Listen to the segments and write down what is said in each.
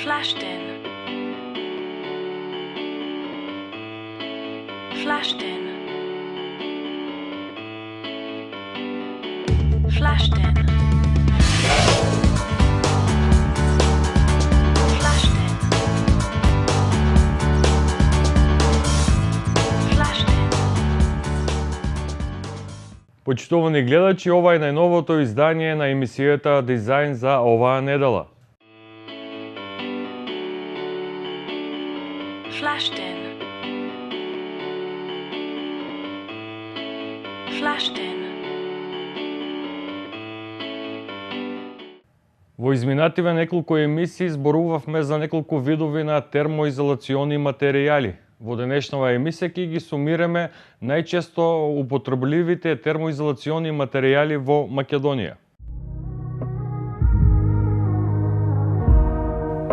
Flashed in. Flashed in. Flashed in. Flashed in. Flashed in. Почитувани гледачи, ова е најновото издание на емисијата Дизајн за оваа недела. Flashed in. Flashed in. Во изминативе неколку емисии зборувавме за неколку видови на термоизолациони материјали. Во денешнава емисија ќе ги сумираме најчесто употребливите термоизолациони материјали во Македонија.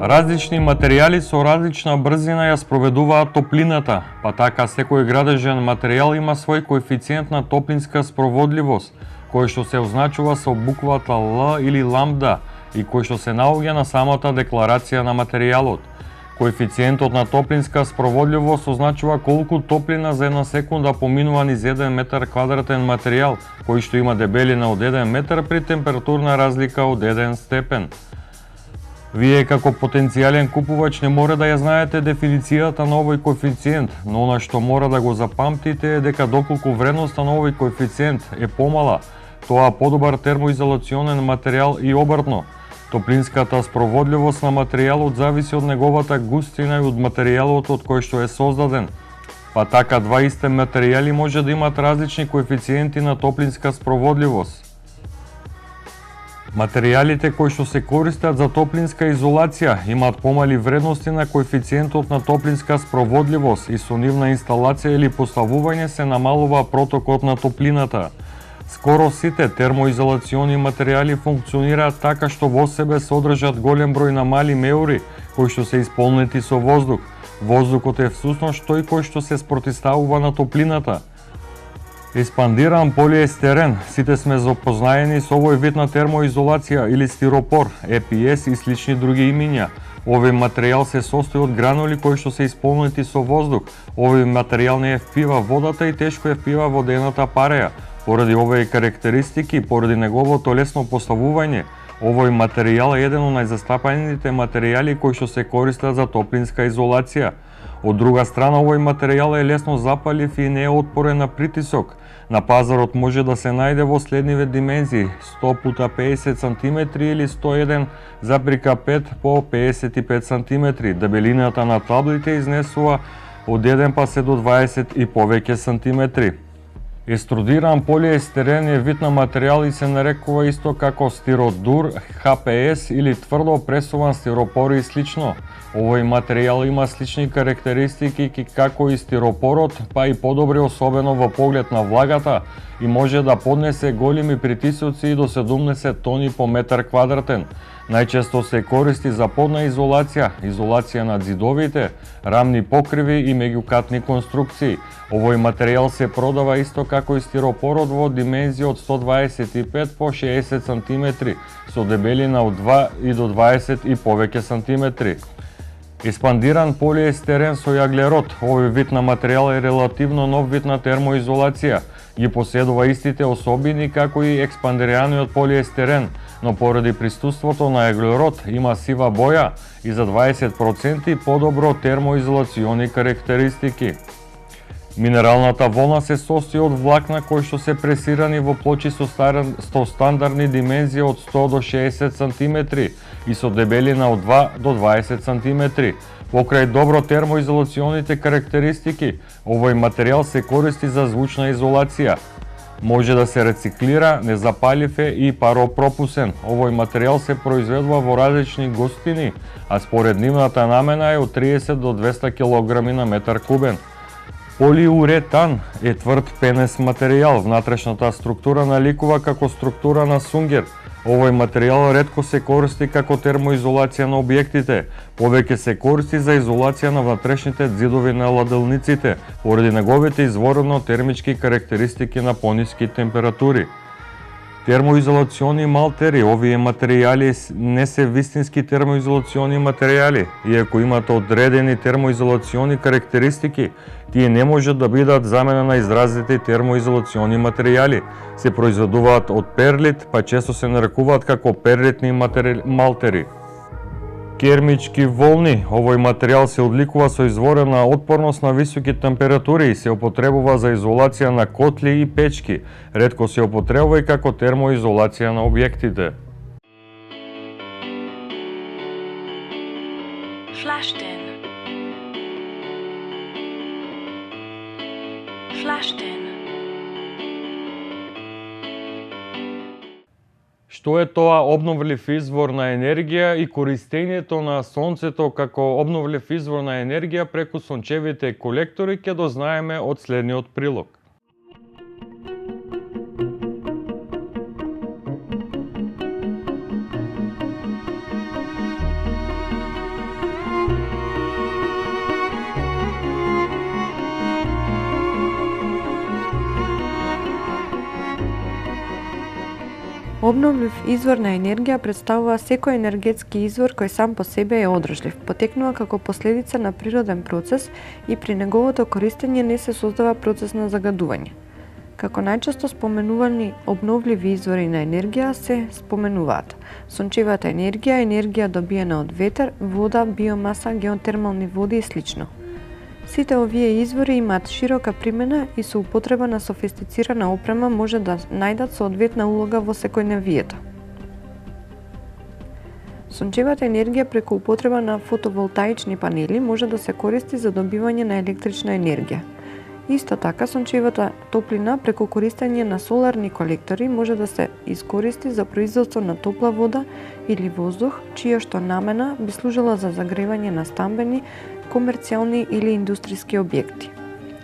Различни материјали со различна брзина ја спроведуваат топлината, па така секој градежен материјал има свој коефициент на топлинска спроводливост, кој што се означува со буквата Л или ламда и кој што се наоѓа на самата декларација на материјалот. Коефициентот на топлинска спроводливост означува колку топлина за една секунда поминува низ 1 метар квадратен материјал, кој што има дебелина од 1 метар при температурна разлика од 1 степен. Вие како потенцијален купувач не мора да ја знаете дефиницијата на овој коефициент, но она што мора да го запамтите е дека доколку вредноста на овој коефициент е помала, тоа подобар термоизолационен материјал и обртно. Топлинската спроводливост на материјалот зависи од неговата густина и од материјалот од кој што е создаден. Па така два исти материјали може да имат различни коефициенти на топлинска спроводливост. Материјалите кои што се користат за топлинска изолација имаат помали вредности на коефициентот на топлинска спроводливост и со нивна инсталација или поставување се намалува протокот на топлината. Скоро сите термоизолациони материјали функционираат така што во себе содржат голем број на мали меури кои што се исполнети со воздух. Воздухот е всушност тој кој што се спротивставува на топлината. Еспандиран полиестерен, сите сме запознаени со овој вид на термоизолација или стиропор, EPS и слични други имиња. Овој материјал се состои од гранули кои што се исполнети со воздух. Овој материјал не впива водата и тешко впива водената пареја. Поради овие карактеристики, поради неговото лесно поставување, овој материјал е еден од најзастапаните материјали кои што се користат за топлинска изолација. Од друга страна, овој материјал е лесно запалив и не е отпорен на притисок. На пазарот може да се најде во следниве димензии: 100 пута 50 см или 101,5 по 55 см. Дебелината на таблите изнесува од 1 па се до 20 и повеќе сантиметри. Еструдиран полиестерен е вид на материјал и се нарекува исто како стиродур, HPS или тврдо пресуван стиропор и слично. Овој материјал има слични карактеристики како и стиропорот, па и подобри особено во поглед на влагата и може да поднесе големи притисоци и до 70 тони по метар квадратен. Најчесто се користи за подна изолација, изолација на ѕидовите, рамни покриви и меѓукатни конструкции. Овој материјал се продава исто како и стиропорот во димензија од 125 по 60 см, со дебелина од 2 и до 20 и повеќе сантиметри. Еспандиран полиестерен со јаглерод, овој вид на материјал е релативно нов вид на термоизолација. Ги поседува истите особини како и експандираниот полиестерен, но поради присуството на јаглерод има сива боја и за 20% подобро термоизолациони карактеристики. Минералната волна се состои од влакна кои што се пресирани во плочи со стандардни димензии од 100 до 60 см и со дебелина од 2 до 20 см. Покрај добро термоизолационите карактеристики, овој материјал се користи за звучна изолација. Може да се рециклира, незапалив е и паропропусен. Овој материјал се произведува во различни густини, а според нивната намена е од 30 до 200 кг на метар кубен. Полиуретан е тврд пенес материјал. Внатрешната структура наликува како структура на сунгер. Овој материјал ретко се користи како термоизолација на објектите, повеќе се користи за изолација на внатрешните ѕидови на ладилниците, поради неговите изворено термички карактеристики на пониски температури. Термоизолациони малтери, овие материјали не се вистински термоизолациони материјали, иако имаат одредени термоизолациони карактеристики, тие не можат да бидат замена на изразите термоизолациони материјали. Се произведуваат од перлит, па често се нарекуваат како перлитни малтери. Кермички волни, овој материјал се одликува со изворена отпорност на високи температури и се употребува за изолација на котли и печки. Ретко се употребува и како термоизолација на објектите. Flash-in. Flash-in. Што е тоа обновлив извор на енергија и користењето на сонцето како обновлив извор на енергија преку сончевите колектори ќе дознаеме од следниот прилог. Обновлив извор на енергија представува секој енергетски извор кој сам по себе е одржлив, потекнува како последица на природен процес и при неговото користење не се создава процес на загадување. Како најчесто споменувани обновливи извори на енергија се споменуваат сончевата енергија, енергија добиена од ветер, вода, биомаса, геотермални води и слично. Сите овие извори имаат широка примена и со употреба на софистицирана опрема може да најдат соодветна улога во секојдневието. Сончевата енергија преку употреба на фотоволтаични панели може да се користи за добивање на електрична енергија. Исто така, сончевата топлина преку користење на соларни колектори може да се искористи за производство на топла вода или воздух, чија што намена би служила за загревање на стамбени, комерцијални или индустријски објекти.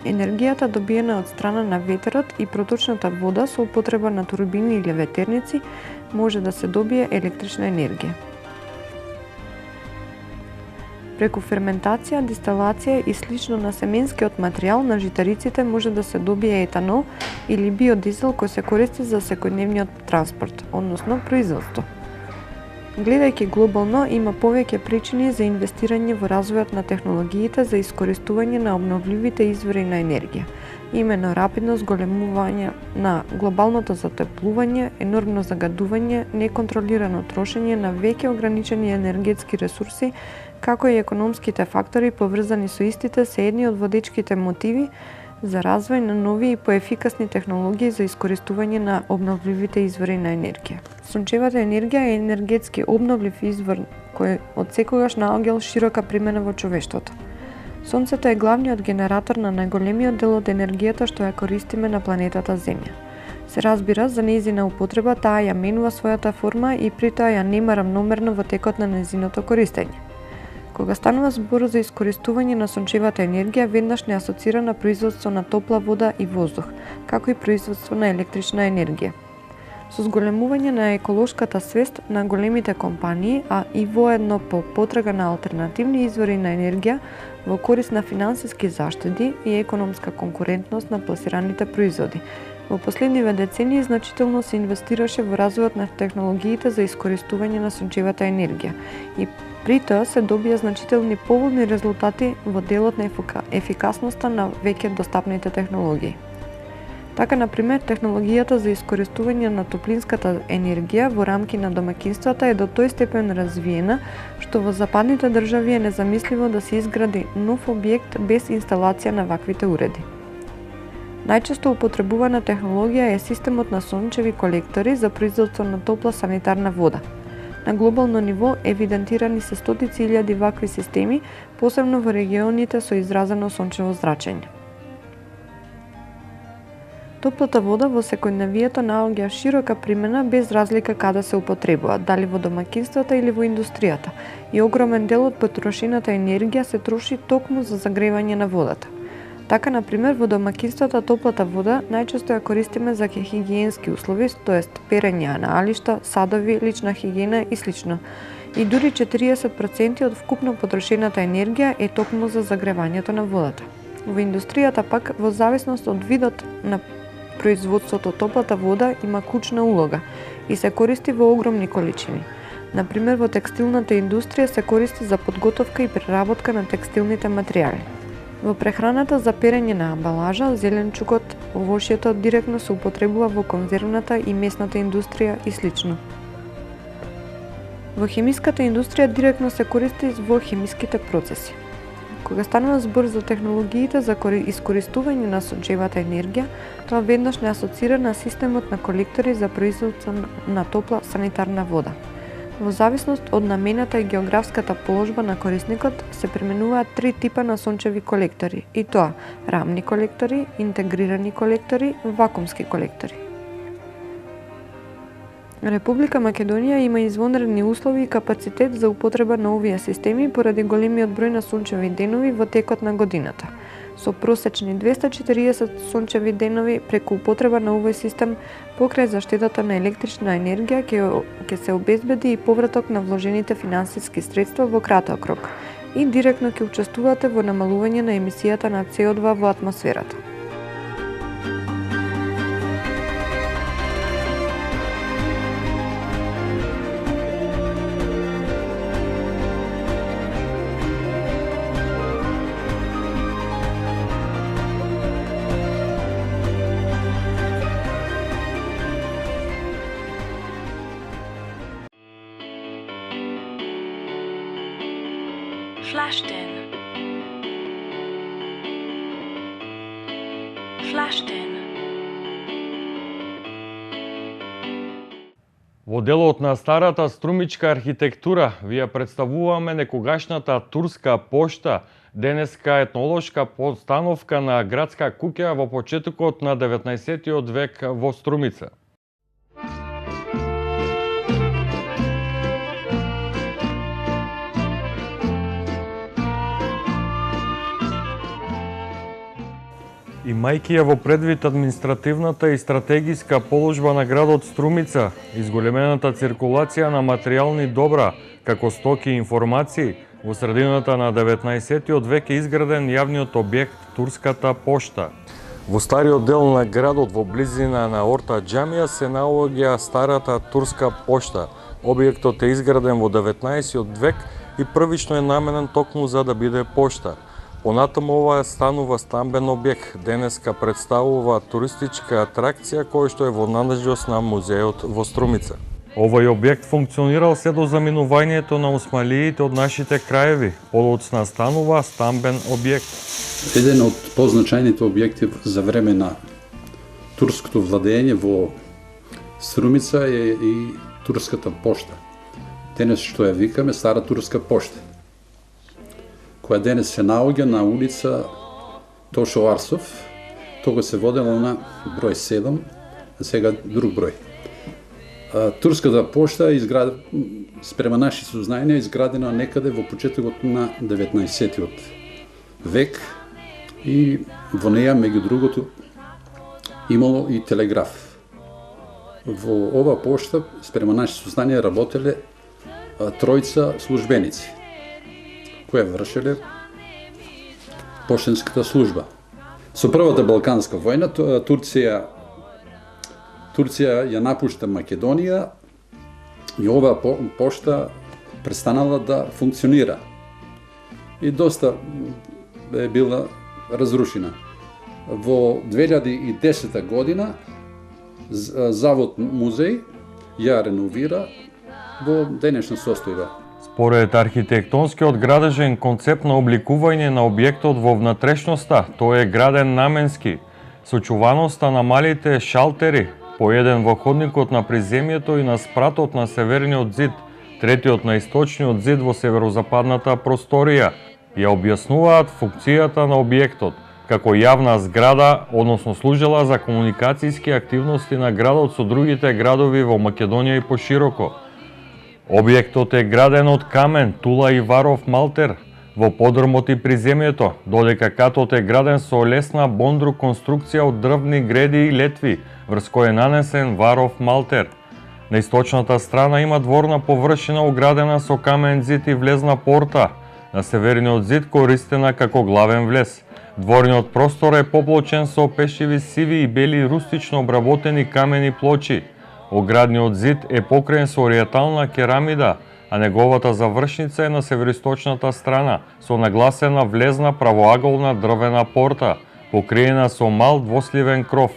Енергијата добиена од страна на ветерот и проточната вода со употреба на турбини или ветерници може да се добие електрична енергија. Преку ферментација, дистилација и слично на семенскиот материјал на житариците може да се добие етанол или биодизел кој се користи за секојдневниот транспорт, односно производство. Гледајќи глобално, има повеќе причини за инвестирање во развојот на технологиите за искористување на обновливите извори на енергија. Имено рапидно зголемување на глобалното затоплување, енормно загадување, неконтролирано трошење на веќе ограничени енергетски ресурси, како и економските фактори поврзани со истите се едни од водечките мотиви за развој на нови и поефикасни технологии за искористување на обновливите извори на енергија. Сончевата енергија е енергетски обновлив извор кој од секогаш наоѓал широка примена во човештвото. Сонцето е главниот генератор на најголемиот дел од енергијата што ја користиме на планетата Земја. Се разбира, за нејзина употреба таа ја менува својата форма и при тоа ја нема рамномерно во текот на нејзиното користење. Кога станува збор за искористување на сончевата енергија, веднаш не асоцира на производство на топла вода и воздух, како и производство на електрична енергија. Со зголемување на еколошката свест на големите компании, а и воедно по потрага на алтернативни извори на енергија во корист на финансиски заштеди и економска конкурентност на пласираните производи, во последниве децении значително се инвестираше во развојот на технологиите за искористување на сончевата енергија и при тоа се добија значителни поволни резултати во делот на ефикасноста на веќе достапните технологии. Така, например, технологијата за искористување на топлинската енергија во рамки на домаќинствата е до тој степен развиена, што во западните држави е незамисливо да се изгради нов објект без инсталација на ваквите уреди. Најчесто употребувана технологија е системот на сончеви колектори за производство на топла санитарна вода. На глобално ниво евидентирани се стотици илјади вакви системи, посебно во регионите со изразено сончево зрачење. Топлата вода во секојдневието наоѓа широка примена без разлика каде се употребува, дали во домаќинствата или во индустријата, и огромен дел од потрошената енергија се троши токму за загревање на водата. Така, например, во домаќинствата топлата вода најчесто ја користиме за хигиенски услови, тоест перење на алишта, садови, лична хигиена и слично. И дури 40% од вкупно потрошената енергија е токму за загревањето на водата. Во индустријата пак, во зависност од видот на производството топлата вода има клучна улога и се користи во огромни количини. Например, во текстилната индустрија се користи за подготовка и преработка на текстилните материјали. Во прехраната за перење на амбалажа, зеленчукот, овошјето директно се употребува во конзервната и месната индустрија и слично. Во хемиската индустрија директно се користи во хемиските процеси. Кога станува збор за технологиите за искористување на сончевата енергија, тоа веднаш не асоцира на системот на колектори за производство на топла санитарна вода. Во зависност од намената и географската положба на корисникот се применуваат три типа на сончеви колектори, и тоа рамни колектори, интегрирани колектори, вакуумски колектори. Република Македонија има извонредни услови и капацитет за употреба на овие системи поради големиот број на сончеви денови во текот на годината. Со просечни 240 сончеви денови преку употреба на овој систем покрај заштедата на електрична енергија ќе се обезбеди и повраток на вложените финансиски средства во краток рок и директно ќе учествувате во намалување на емисијата на CO2 во атмосферата. Flashdin. Flashdin. Во делот на старата струмичка архитектура ви ја представуваме некогашната турска пошта, денеска етнолошка постановка на градска куќа во почетокот на 19 век во Струмица. Имајќи ја во предвид административната и стратегиска положба на градот Струмица, изголемената циркулација на материјални добра, како стоки и информации, во средината на 19 век е изграден јавниот објект Турската пошта. Во стариот дел на градот, во близина на Орта џамија, се наоѓа старата Турска пошта. Објектот е изграден во 19 век и првично е наменен токму за да биде пошта. Понатаму ова станува стамбен објект, денеска представува туристичка атракција која што е во надлежност на музеот во Струмица. Овој објект функционирал се до заминувањето на осмалиите од нашите краеви. Подоцна станува стамбен објект. Еден од позначајните објекти за време на турското владење во Струмица е и Турската пошта. Денес што ја викаме Стара Турска пошта, која денес се наоѓа на улица Тошо Арсов, тога се водело на број 7, а сега друг број. Турската пошта спрема наши сознања изградена некаде во почетокот на 19 век и во неја меѓу другото имало и телеграф. Во ова пошта спрема наши сознања работеле тројца службеници кои вршеле поштенската служба. Со првата Балканска војна Турција ја напушта Македонија и оваа пошта престанала да функционира и доста е била разрушена. Во 2010 година Завод музеј ја реновира во денешна состојба. Според архитектонскиот градежен концепт на обликување на објектот во внатрешноста, тој е граден наменски. Сочуваноста на малите шалтери, по еден во ходникот на приземјето и на спратот на северниот зид, третиот на источниот зид во северозападната просторија, ја објаснуваат функцијата на објектот, како јавна зграда, односно служела за комуникацијски активности на градот со другите градови во Македонија и пошироко. Објектот е граден од камен, тула и варов малтер во подрмот и приземјето, додека катот е граден со лесна бондру конструкција од дрвни греди и летви, врз кој е нанесен варов малтер. На источната страна има дворна површина оградена со камен зид и влезна порта, на северниот зид користена како главен влез. Дворниот простор е поплочен со пешеви сиви и бели рустично обработени камени плочи. Оградниот зид е покриен со ориентална керамида, а неговата завршница е на североисточната страна, со нагласена влезна правоаголна дрвена порта, покриена со мал двосливен кров.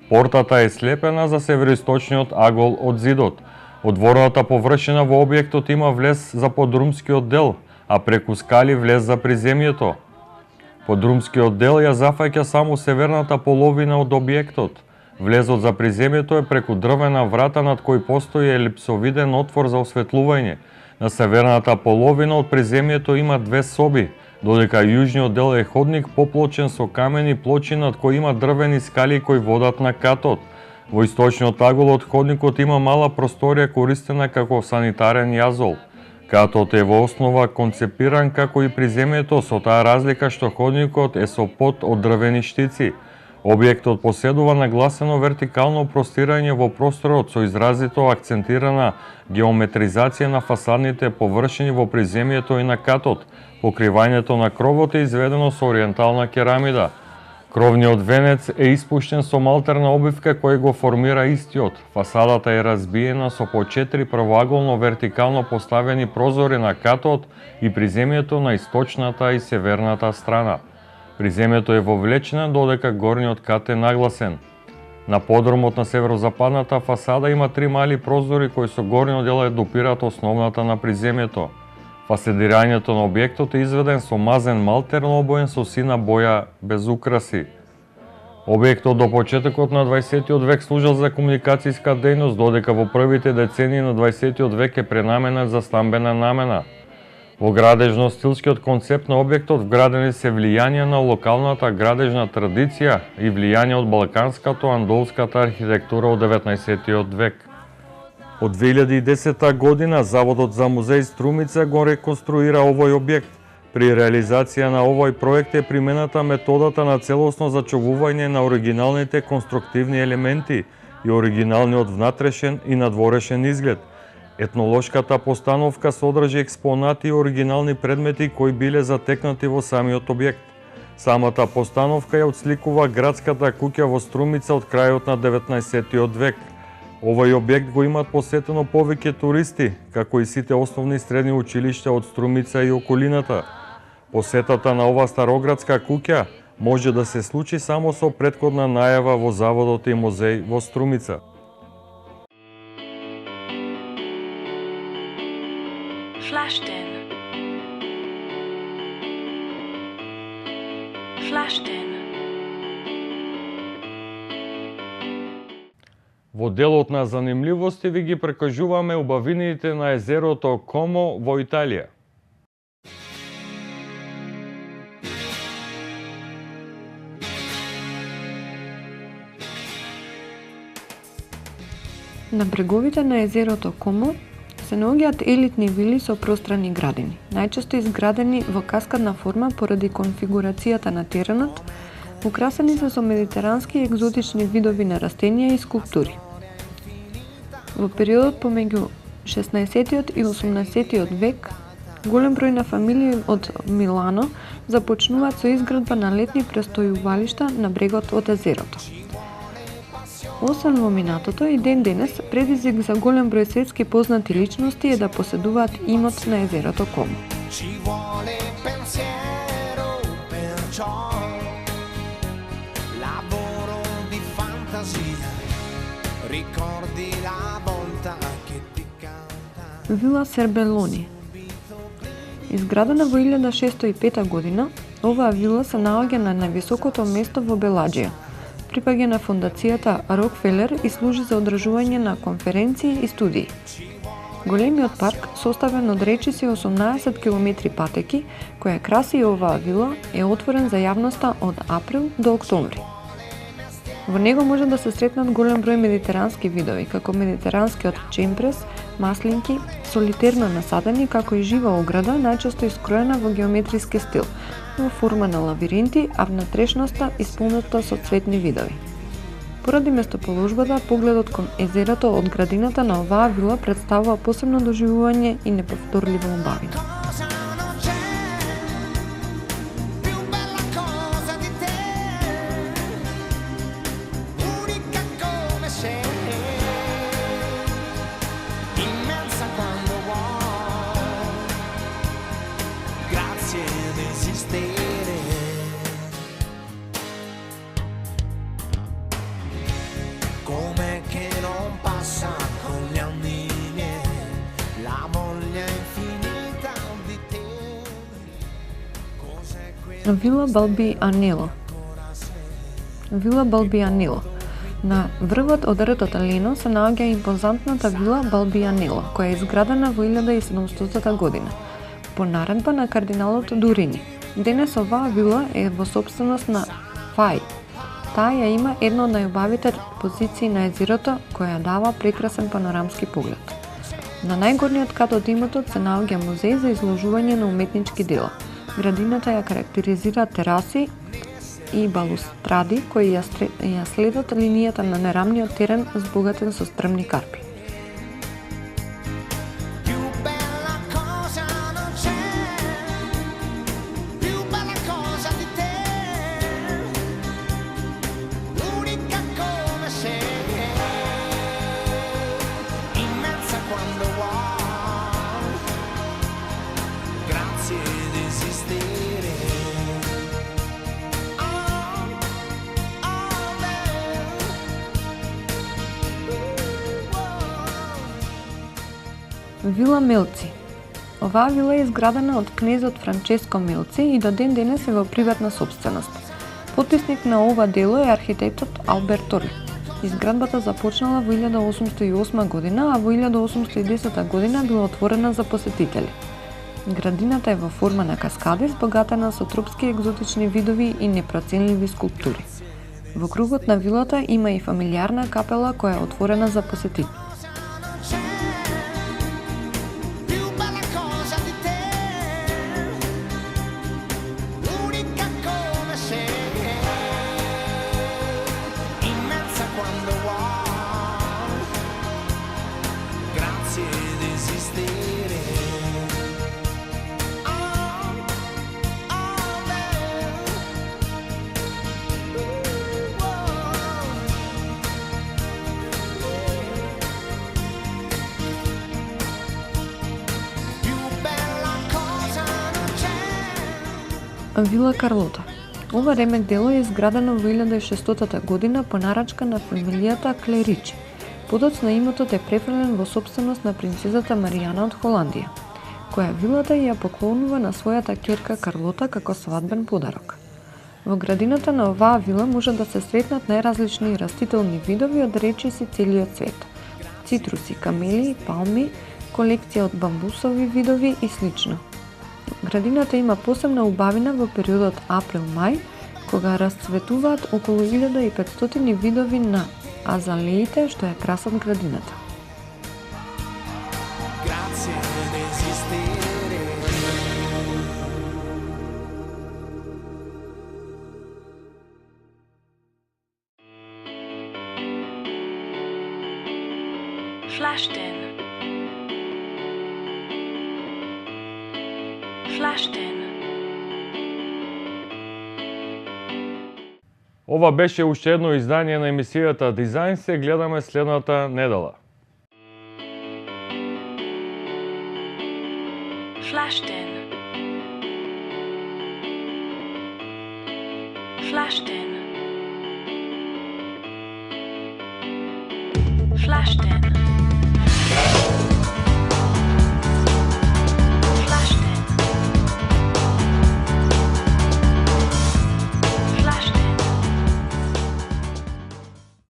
Портата е слепена за североисточниот агол од зидот. Од дворната површина во објектот има влез за подрумскиот дел, а преку скали влез за приземјето. Подрумскиот дел ја зафаќа само северната половина од објектот. Влезот за приземјето е преку дрвена врата над кој постои елипсовиден отвор за осветлување. На северната половина од приземјето има две соби, додека јужниот дел е ходник поплочен со камени плочи над кој има дрвени скали кои водат на катот. Во источниот агол од ходникот има мала просторија користена како санитарен јазол. Катот е во основа концепиран како и приземјето, со таа разлика што ходникот е со под од дрвени штици. Објектот поседува нагласено вертикално простирање во просторот со изразито акцентирана геометризација на фасадните површини во приземјето и на катот. Покривањето на кровот е изведено со ориентална керамида. Кровниот венец е испуштен со малтерна обивка која го формира истиот. Фасадата е разбиена со по 4 правоаголно вертикално поставени прозори на катот и приземјето на источната и северната страна. Приземјето е вовлечено додека горниот кат е нагласен. На подрумот на северозападната фасада има 3 мали прозори кои со горниот дел е допират основната на приземјето. Фасадирањето на објектот е изведен со мазен малтерно обоен со сина боја без украси. Објектот до почетокот на 20 век служел за комуникацијска дејност, додека во првите децении на 20 век е пренаменет за стамбена намена. Во градежно-стилскиот концепт на објектот вградени се влијања на локалната градежна традиција и влијање од балканското-андолската архитектура од 19 век. Од 2010 година Заводот за музеј Струмица го реконструира овој објект. При реализација на овој проект е примената методата на целосно зачувување на оригиналните конструктивни елементи и оригиналниот внатрешен и надворешен изглед. Етнолошката постановка содржи експонати и оригинални предмети кои биле затекнати во самиот објект. Самата постановка ја отсликува градската куќа во Струмица од крајот на 19 век. Овој објект го имаат посетено повеќе туристи, како и сите основни средни училишта од Струмица и околината. Посетата на ова староградска куќа може да се случи само со претходна најава во Заводот и музеј во Струмица. Flashdin. Flashdin. Во делот на занимливости ви ги прекажуваме убавините на езерото Комо во Италија. На бреговите на езерото Комо се наоѓаат елитни вили со пространи градини, најчесто изградени во каскадна форма поради конфигурацијата на теренот, украсени се со медитерански и екзотични видови на растенија и скулптури. Во периодот помеѓу 16 и 18 век, голем број на фамилии од Милано започнуваат со изградба на летни престојувалишта на брегот од езерото. Освен во минатото и ден денес, предизвик за голем број светски познати личности е да поседуваат имот на езерото Комо. Вила Сербелони. Изградена во 1605 година, оваа вила се наоѓа на највисокото место во Белаџија. Припаѓа на фондацијата Рокфелер и служи за одржување на конференции и студии. Големиот парк, составен од речиси 18 км патеки, која краси оваа вила, е отворен за јавноста од април до октомври. Во него може да се сретнат голем број медитерански видови, како медитеранскиот чемпрес, маслинки, солитерно насадени, како и жива ограда, најчесто искроена во геометриски стил, во форма на лавиринти, а внатрешноста исполнета со цветни видови. Поради местоположбата, погледот кон езерото од градината на оваа вила представува посебно доживување и неповторлива убавина. esistere. Com'è che non passa con gli anni miei la voglia infinita di te? Cos'è quel Вила Балбианило. Вила Балбианило. На врвот од ретото Лино се наоѓа импозантната вила Балбианило, која е изградена во 1700 година, по наредба на кардиналот Дурини. Денес оваа вила е во сопственост на Фај. Таа ја има една од најубавите позиции на езерото, која дава прекрасен панорамски поглед. На најгорниот кат од имотот се наоѓа музеј за изложување на уметнички дела. Градината ја карактеризира тераси и балустради кои ја следат линијата на нерамниот терен збогатен со стрмни карпи. più bella cosa non c'è, più bella cosa di te, l'unica come sei, immensa quando vuoi, grazie di esistere. Вила Мелци. Оваа вила е изградена од кнезот Франческо Мелци и до ден денес е во приватна сопственост. Потписник на ова дело е архитектот Алберто Ри. Изградбата започнала во 1808 година, а во 1810 година била отворена за посетители. Градината е во форма на каскади, збогатена со тропски екзотични видови и непроценливи скулптури. Во кругот на вилата има и фамилиарна капела која е отворена за посетители. Più bella cosa di te, l'unica come sei, immensa quando vuoi, grazie di esistere. Più bella cosa non c'è. Вила Карлота. Ова ремек дело е изградено во 1600 година по нарачка на фамилијата Клеричи. Подоцна имотот е префрлен во сопственост на принцезата Маријана од Холандија, која вилата ја поклонува на својата ќерка Карлота како свадбен подарок. Во градината на оваа вила може да се сретнат најразлични растителни видови од речиси целиот свет. Цитруси, камелии, палми, колекција од бамбусови видови и слично. Градината има посебна убавина во периодот април-мај, кога расцветуваат околу 1500 видови на азалеите, што ја красат градината. Grazie di esistere. Flashed in. Flashed in. Ова беше уште едно издание на емисијата Дизајн. Се гледаме следната недела. Flashed in. Flashed in. Flashed in.